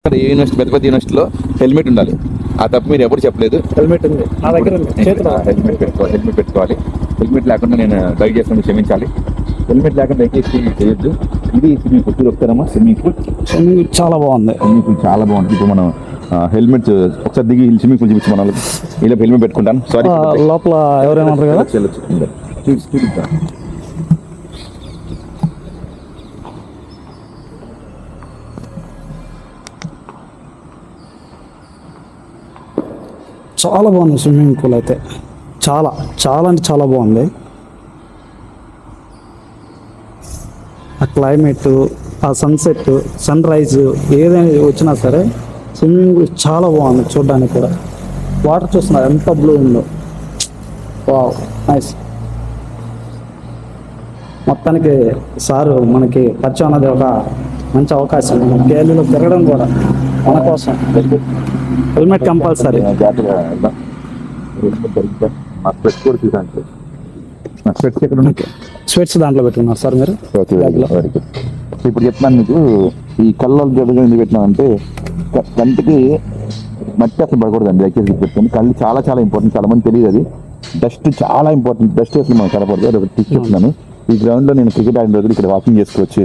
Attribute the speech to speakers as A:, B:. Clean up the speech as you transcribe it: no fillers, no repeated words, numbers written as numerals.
A: ఇక్కడ ఏ యూనివర్సిటీ పెద్ద పెద్ద యూనివర్సిటీలో హెల్మెట్ ఉండాలి. ఆ తప్పు మీరు ఎప్పుడు చెప్పలేదు.
B: హెల్మెట్ ఉంది నా దగ్గర ఉంది. చేతిలో
A: హెల్మెట్ పెట్టుకోవాలి. హెల్మెట్ లేకుండా నేను డ్రైవ్ చేస్తాను, క్షమించాలి. హెల్మెట్ లేకుండా ఎక్కేసి చేయొద్దు. ఇది స్విమ్మింగ్ పూల్ వస్తారమ్మా. స్విమ్మింగ్ పూల్
B: చాలా బాగుంది.
A: స్విమ్మింగ్ పూల్ చాలా బాగుంది. ఇప్పుడు మనం హెల్మెట్ ఒకసారి దిగి స్విమ్మింగ్ పూల్ చూపించి మన వాళ్ళకి ఇలా హెల్మెట్ పెట్టుకుంటాను. సారీ,
B: లోపల ఎవరైనా ఉంటారు కదా.
A: చూపిస్తా.
B: చాలా బాగుంది స్విమ్మింగ్ పూల్ అయితే. చాలా చాలా అంటే చాలా బాగుంది. ఆ క్లైమేట్, ఆ సన్సెట్, సన్ రైజ్ ఏదైనా వచ్చినా సరే స్విమ్మింగ్ పూల్ చాలా బాగుంది చూడడానికి కూడా. వాటర్ చూస్తున్నారు ఎంత బ్లూ ఉందో. Wow, nice. మొత్తానికి సారు మనకి పరిచయం అన్నది ఒక మంచి అవకాశం. కేరళలో తిరగడం కూడా మన కోసం. Helmet compulsory. స్వెట్స్ దాంట్లో పెట్టుకున్నారు సార్ మీరు.
A: ఇప్పుడు చెప్తున్నాను మీకు, ఈ కళ్ళలో జడగా ఎందుకు పెట్టినామంటే కంటికి మట్టి అసలు పడకూడదండి. దయచేసి పెట్టుకోండి. కళ్ళు చాలా చాలా ఇంపార్టెంట్. చాలా మంది తెలియదు అది. డస్ట్ చాలా ఇంపార్టెంట్. డస్ట్ అసలు మనం కనపడదు. అది ఒక టిప్ చెప్తున్నాను. ఈ గ్రౌండ్ లో నేను క్రికెట్ ఆడిన రోజులు ఇక్కడ వాకింగ్ చేసుకోవచ్చు.